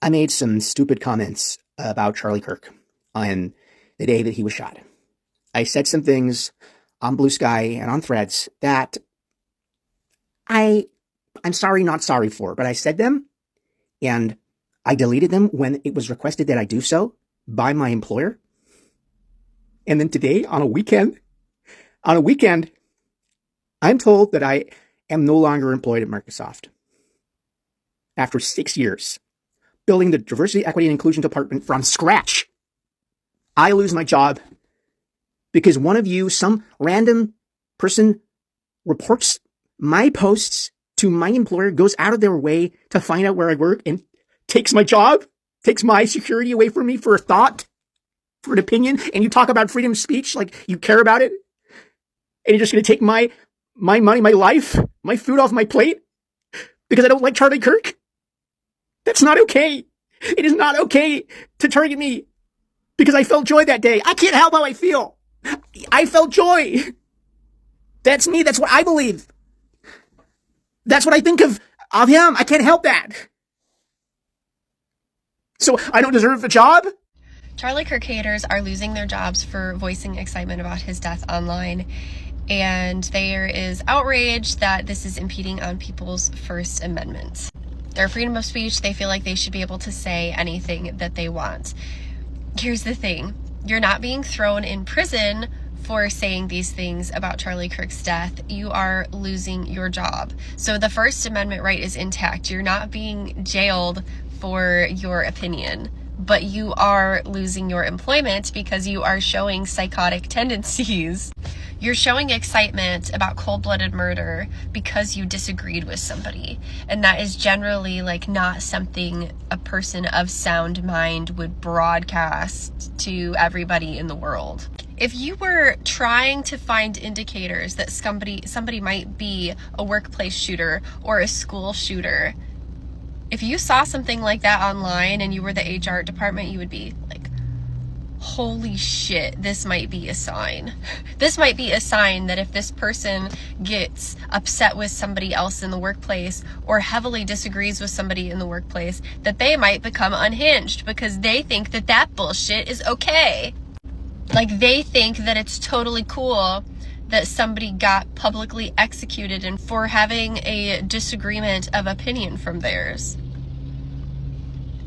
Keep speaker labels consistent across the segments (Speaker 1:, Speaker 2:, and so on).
Speaker 1: I made some stupid comments about Charlie Kirk on the day that he was shot. I said some things on Blue Sky and on Threads that I'm sorry, not sorry for, but I said them and I deleted them when it was requested that I do so by my employer. And then today, on a weekend, I'm told that I am no longer employed at Microsoft. After 6 years building the diversity, equity, and inclusion department from scratch, I lose my job because one of you, some random person, reports my posts to my employer, goes out of their way to find out where I work, and takes my job, takes my security away from me for a thought, for an opinion. And you talk about freedom of speech like you care about it, and you're just going to take my money, my life, my food off my plate because I don't like Charlie Kirk? That's not okay. It is not okay to target me because I felt joy that day. I can't help how I feel. I felt joy. That's me. That's what I believe. That's what I think of him. I can't help that. So I don't deserve a job?
Speaker 2: Charlie Kirk haters are losing their jobs for voicing excitement about his death online. And there is outrage that this is impeding on people's First Amendment. Their freedom of speech, they feel like they should be able to say anything that they want. Here's the thing. You're not being thrown in prison for saying these things about Charlie Kirk's death. You are losing your job. So the First Amendment right is intact. You're not being jailed for your opinion, but you are losing your employment because you are showing psychotic tendencies. You're showing excitement about cold-blooded murder because you disagreed with somebody. And that is generally not something a person of sound mind would broadcast to everybody in the world. If you were trying to find indicators that somebody might be a workplace shooter or a school shooter, if you saw something like that online and you were the HR department, you would be like, holy shit, this might be a sign. This might be a sign that if this person gets upset with somebody else in the workplace or heavily disagrees with somebody in the workplace, that they might become unhinged because they think that that bullshit is okay. They think that it's totally cool that somebody got publicly executed and for having a disagreement of opinion from theirs.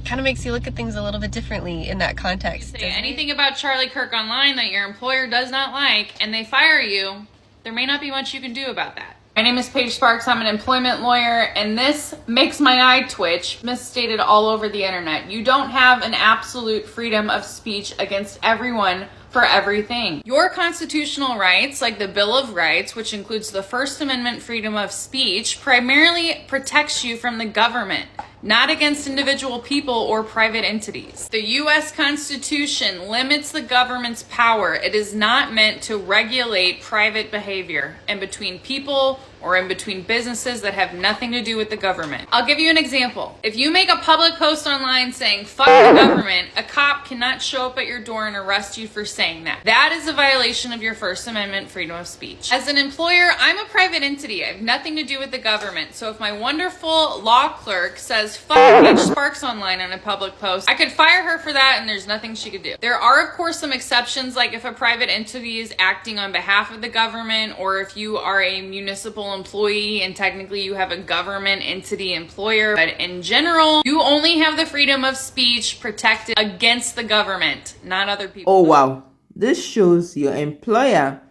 Speaker 2: Kind of makes you look at things a little bit differently in that context.
Speaker 3: Say anything about Charlie Kirk online that your employer does not like and they fire you, there may not be much you can do about that. My name is Paige Sparks. I'm an employment lawyer, and this makes my eye twitch. Misstated all over the internet. You don't have an absolute freedom of speech against everyone for everything. Your constitutional rights, like the Bill of Rights, which includes the First Amendment freedom of speech, primarily protects you from the government, not against individual people or private entities. The U.S. Constitution limits the government's power. It is not meant to regulate private behavior in between people or in between businesses that have nothing to do with the government. I'll give you an example. If you make a public post online saying, fuck the government, a cop cannot show up at your door and arrest you for saying that. That is a violation of your First Amendment freedom of speech. As an employer, I'm a private entity. I have nothing to do with the government. So if my wonderful law clerk says, fuck Paige Sparks online on a public post, I could fire her for that and there's nothing she could do. There are, of course, some exceptions, like if a private entity is acting on behalf of the government, or if you are a municipal employee and technically you have a government entity employer. But in general, you only have the freedom of speech protected against the government, not other people.
Speaker 4: Oh wow, this shows your employer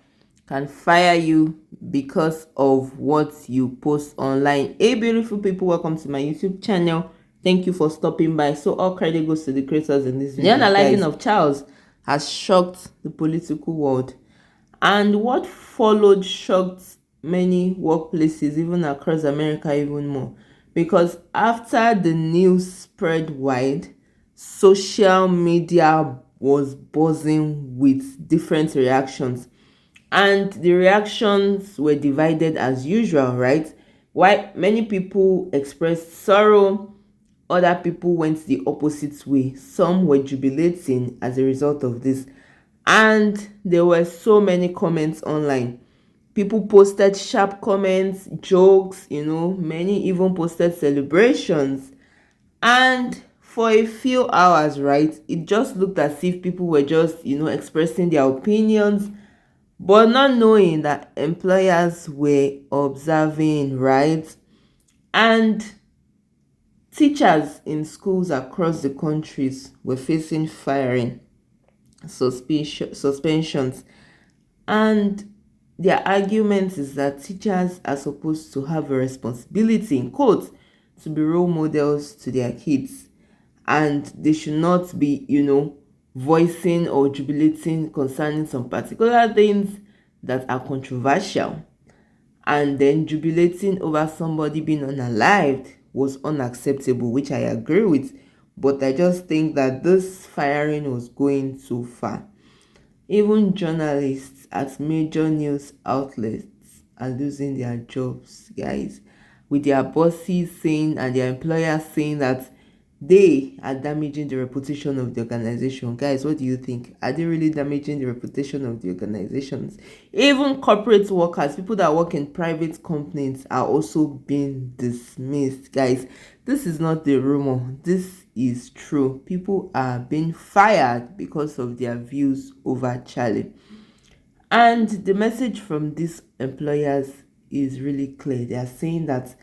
Speaker 4: can fire you because of what you post online. Hey beautiful people, welcome to my YouTube channel. Thank you for stopping by. So all credit goes to the creators in this video. The unaliving of Charles has shocked the political world, and what followed shocked many workplaces, even across America, even more, because after the news spread wide, social media was buzzing with different reactions, and the reactions were divided as usual, right? While many people expressed sorrow, other people went the opposite way. Some were jubilating as a result of this, and there were so many comments online. People posted sharp comments, jokes, many even posted celebrations. And for a few hours, right, it just looked as if people were just, expressing their opinions, but not knowing that employers were observing, right? And teachers in schools across the countries were facing firing, suspensions, and their argument is that teachers are supposed to have a responsibility, in quotes, to be role models to their kids, and they should not be, voicing or jubilating concerning some particular things that are controversial, and then jubilating over somebody being unalived was unacceptable, which I agree with. But I just think that this firing was going too far. Even journalists at major news outlets are losing their jobs, guys, with their bosses saying and their employers saying that they are damaging the reputation of the organization. Guys, what do you think? Are they really damaging the reputation of the organizations? Even corporate workers, people that work in private companies, are also being dismissed. Guys, this is not the rumor. This is true. People are being fired because of their views over Charlie. And the message from these employers is really clear. They are saying that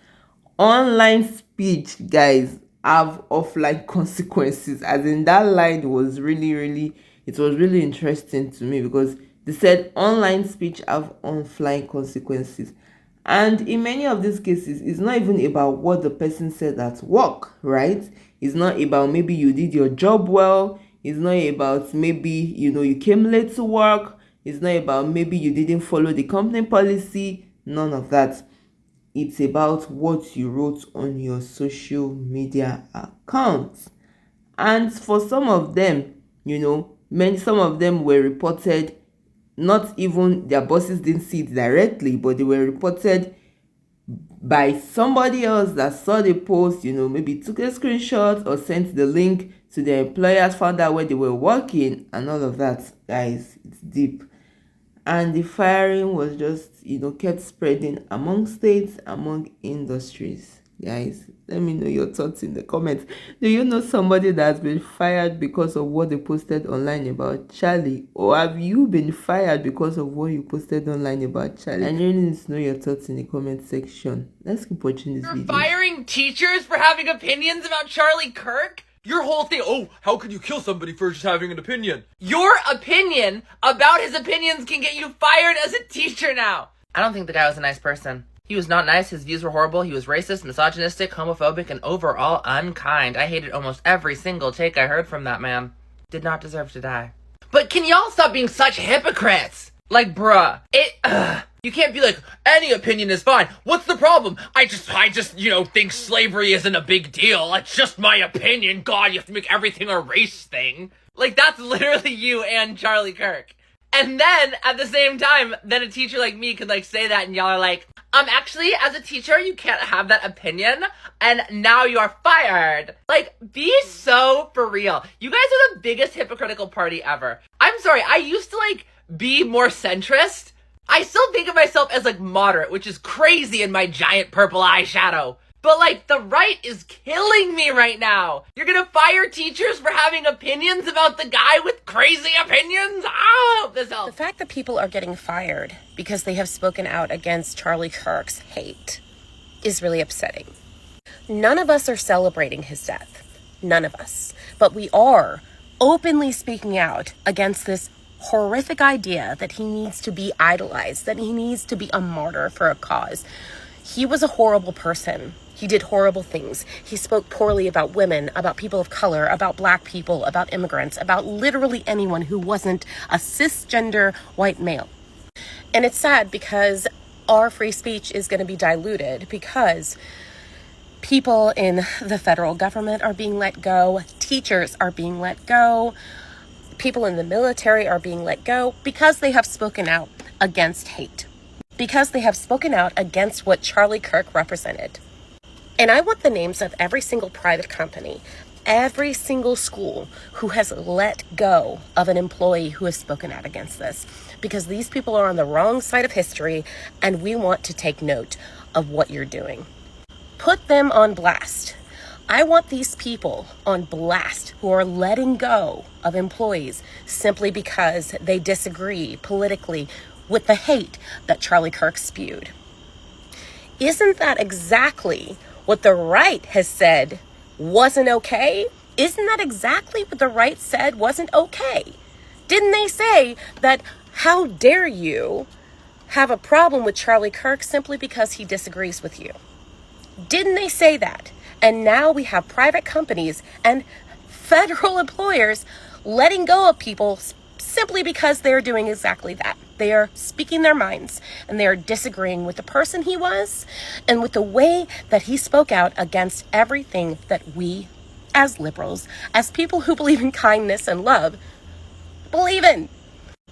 Speaker 4: online speech, guys, have offline consequences. As in, that line was really interesting to me, because they said online speech have offline consequences. And in many of these cases, it's not even about what the person said at work, right? It's not about maybe you did your job well. It's not about maybe, you came late to work. It's not about maybe you didn't follow the company policy. None of that. It's about what you wrote on your social media accounts. And for some of them, some of them were reported, not even their bosses didn't see it directly, but they were reported by somebody else that saw the post, maybe took a screenshot or sent the link to their employers, found out where they were working, and all of that. Guys, it's deep. And the firing was just, kept spreading among states, among industries. Guys, let me know your thoughts in the comments. Do you know somebody that's been fired because of what they posted online about Charlie? Or have you been fired because of what you posted online about Charlie? I really need to know your thoughts in the comment section. Let's keep watching this video.
Speaker 5: You're firing teachers for having opinions about Charlie Kirk? Your whole thing, oh, how could you kill somebody for just having an opinion? Your opinion about his opinions can get you fired as a teacher now. I don't think the guy was a nice person. He was not nice, his views were horrible, he was racist, misogynistic, homophobic, and overall unkind. I hated almost every single take I heard from that man. Did not deserve to die. But can y'all stop being such hypocrites? Like, bruh, you can't be like, any opinion is fine. What's the problem? I just, think slavery isn't a big deal. It's just my opinion. God, you have to make everything a race thing. Like, that's literally you and Charlie Kirk. And then, at the same time, then a teacher like me could, say that, and y'all are like, actually, as a teacher, you can't have that opinion, and now you are fired. Be so for real. You guys are the biggest hypocritical party ever. I'm sorry, I used to, be more centrist. I still think of myself as, moderate, which is crazy in my giant purple eyeshadow. But, the right is killing me right now. You're gonna fire teachers for having opinions about the guy with crazy opinions? I hope this helps.
Speaker 2: The fact that people are getting fired because they have spoken out against Charlie Kirk's hate is really upsetting. None of us are celebrating his death. None of us. But we are openly speaking out against this horrific idea that he needs to be idolized, that he needs to be a martyr for a cause. He was a horrible person. He did horrible things. He spoke poorly about women, about people of color, about black people, about immigrants, about literally anyone who wasn't a cisgender white male. And it's sad because our free speech is going to be diluted because people in the federal government are being let go, teachers are being let go, people in the military are being let go because they have spoken out against hate, because they have spoken out against what Charlie Kirk represented. And I want the names of every single private company, every single school who has let go of an employee who has spoken out against this, because these people are on the wrong side of history, and we want to take note of what you're doing. Put them on blast.
Speaker 6: I want these people on blast who are letting go of employees simply because they disagree politically with the hate that Charlie Kirk spewed. Isn't that exactly what the right has said wasn't okay? Isn't that exactly what the right said wasn't okay? Didn't they say that how dare you have a problem with Charlie Kirk simply because he disagrees with you? Didn't they say that? And now we have private companies and federal employers letting go of people simply because they're doing exactly that. They are speaking their minds and they are disagreeing with the person he was and with the way that he spoke out against everything that we, as liberals, as people who believe in kindness and love, believe in.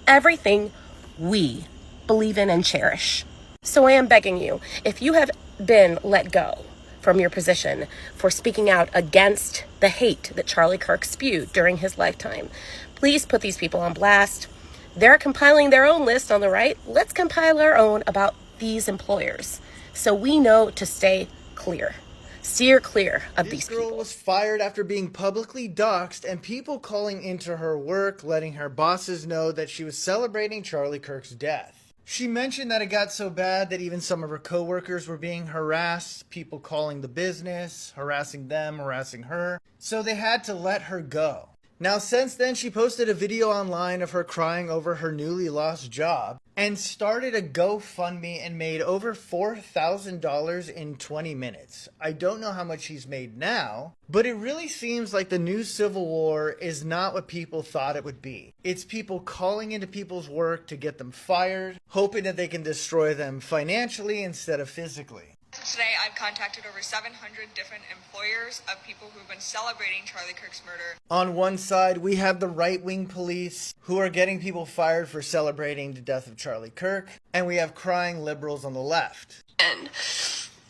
Speaker 6: Everything we believe in and cherish. So I am begging you, if you have been let go from your position for speaking out against the hate that Charlie Kirk spewed during his lifetime, please put these people on blast. They're compiling their own list on the right. Let's compile our own about these employers so we know to stay clear. Steer clear of these people.
Speaker 7: This girl was fired after being publicly doxxed and people calling into her work, letting her bosses know that she was celebrating Charlie Kirk's death. She mentioned that it got so bad that even some of her coworkers were being harassed, people calling the business, harassing them, harassing her. So they had to let her go. Now, since then, she posted a video online of her crying over her newly lost job and started a GoFundMe and made over $4,000 in 20 minutes. I don't know how much she's made now, but it really seems like the new Civil War is not what people thought it would be. It's people calling into people's work to get them fired, hoping that they can destroy them financially instead of physically.
Speaker 8: Today, I've contacted over 700 different employers of people who've been celebrating Charlie Kirk's murder.
Speaker 7: On one side, we have the right-wing police who are getting people fired for celebrating the death of Charlie Kirk, and we have crying liberals on the left.
Speaker 2: And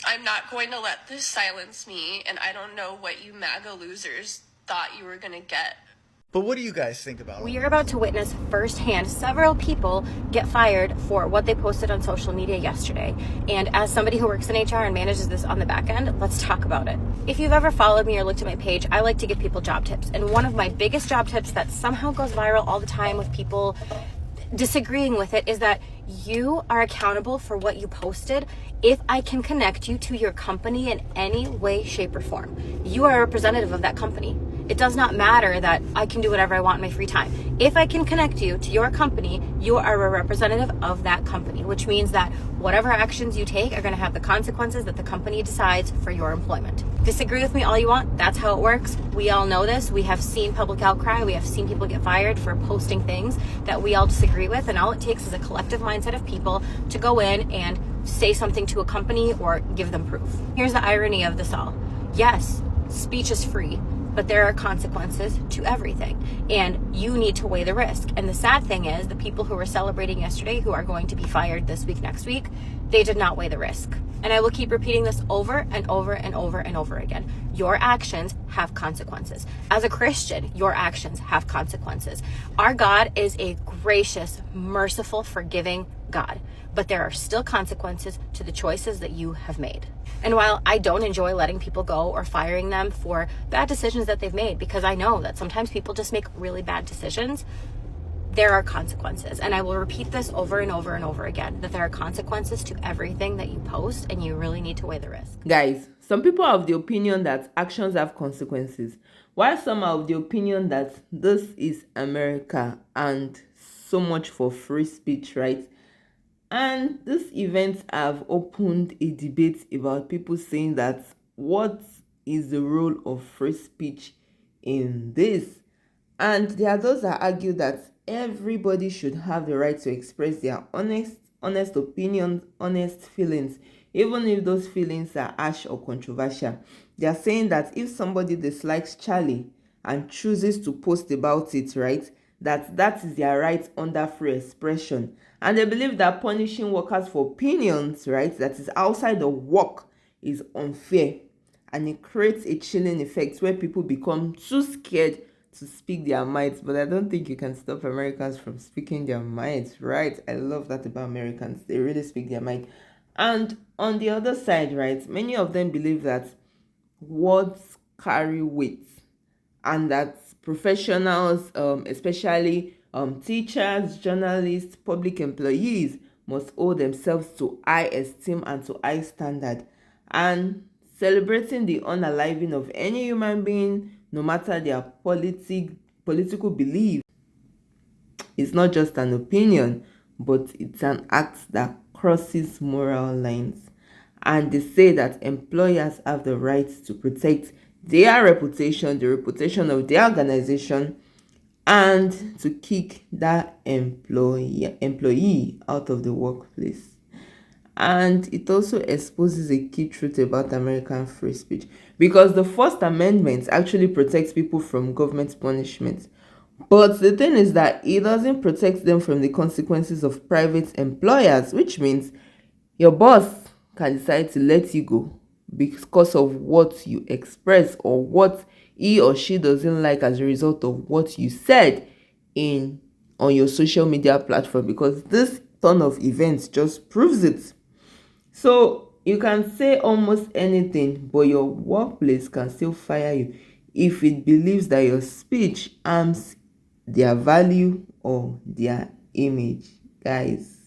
Speaker 2: I'm not going to let this silence me, and I don't know what you MAGA losers thought you were going to get.
Speaker 7: But what do you guys think about it?
Speaker 6: We are about to witness firsthand several people get fired for what they posted on social media yesterday. And as somebody who works in HR and manages this on the back end, let's talk about it. If you've ever followed me or looked at my page, I like to give people job tips. And one of my biggest job tips that somehow goes viral all the time with people disagreeing with it is that you are accountable for what you posted. If I can connect you to your company in any way, shape, or form, you are a representative of that company. It does not matter that I can do whatever I want in my free time. If I can connect you to your company, you are a representative of that company, which means that whatever actions you take are going to have the consequences that the company decides for your employment. Disagree with me all you want. That's how it works. We all know this. We have seen public outcry. We have seen people get fired for posting things that we all disagree with. And all it takes is a collective mindset of people to go in and say something to a company or give them proof. Here's the irony of this all. Yes, speech is free, but there are consequences to everything, and you need to weigh the risk. And the sad thing is, the people who were celebrating yesterday, who are going to be fired this week, next week, they did not weigh the risk. And I will keep repeating this over and over and over and over again. Your actions have consequences. As a Christian, your actions have consequences. Our God is a gracious, merciful, forgiving God, but there are still consequences to the choices that you have made. And while I don't enjoy letting people go or firing them for bad decisions that they've made, because I know that sometimes people just make really bad decisions, there are consequences. And I will repeat this over and over and over again, that there are consequences to everything that you post, and you really need to weigh the risk.
Speaker 4: Guys, some people are of the opinion that actions have consequences, while some are of the opinion that this is America and so much for free speech, right? And these events have opened a debate about people saying that what is the role of free speech in this? And there are those that argue that everybody should have the right to express their honest opinions, honest feelings, even if those feelings are harsh or controversial. They are saying that if somebody dislikes Charlie and chooses to post about it, right, that is their right under free expression. And they believe that punishing workers for opinions, right, that is outside of work is unfair. And it creates a chilling effect where people become too scared to speak their minds. But I don't think you can stop Americans from speaking their minds, right? I love that about Americans. They really speak their mind. And on the other side, right, many of them believe that words carry weight, and that professionals, especially teachers, journalists, public employees, must hold themselves to high esteem and to high standard. And celebrating the unaliving of any human being, no matter their political belief, is not just an opinion, but it's an act that crosses moral lines. And they say that employers have the right to protect their reputation, the reputation of their organization, and to kick that employee out of the workplace. And it also exposes a key truth about American free speech, because the First Amendment actually protects people from government punishment. But the thing is that it doesn't protect them from the consequences of private employers, which means your boss can decide to let you go because of what you express or what he or she doesn't like as a result of what you said on your social media platform, because this turn of events just proves it. So you can say almost anything, but your workplace can still fire you if it believes that your speech harms their value or their image. Guys,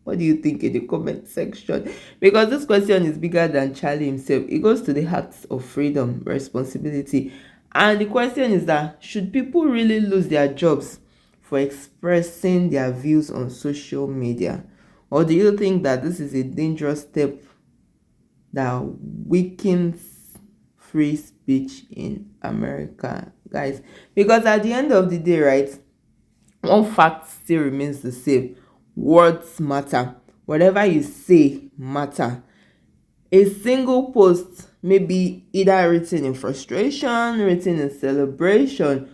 Speaker 4: what do you think in the comment section? Because this question is bigger than Charlie himself. It goes to the heart of freedom, responsibility. And the question is that, should people really lose their jobs for expressing their views on social media? Or do you think that this is a dangerous step that weakens free speech in America, guys? Because at the end of the day, right, one fact still remains the same: words matter. Whatever you say matter. A single post may be either written in frustration, written in celebration,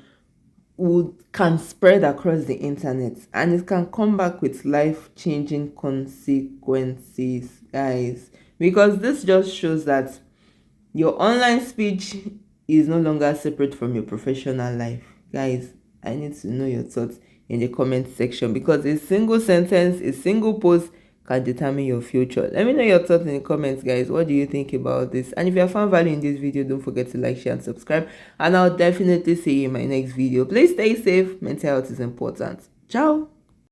Speaker 4: can spread across the internet, and it can come back with life-changing consequences, guys. Because this just shows that your online speech is no longer separate from your professional life. Guys, I need to know your thoughts in the comment section, because a single sentence, a single post can determine your future. Let me know your thoughts in the comments, guys. What do you think about this? And if you have found value in this video, don't forget to like, share, and subscribe. And I'll definitely see you in my next video. Please stay safe. Mental health is important. Ciao.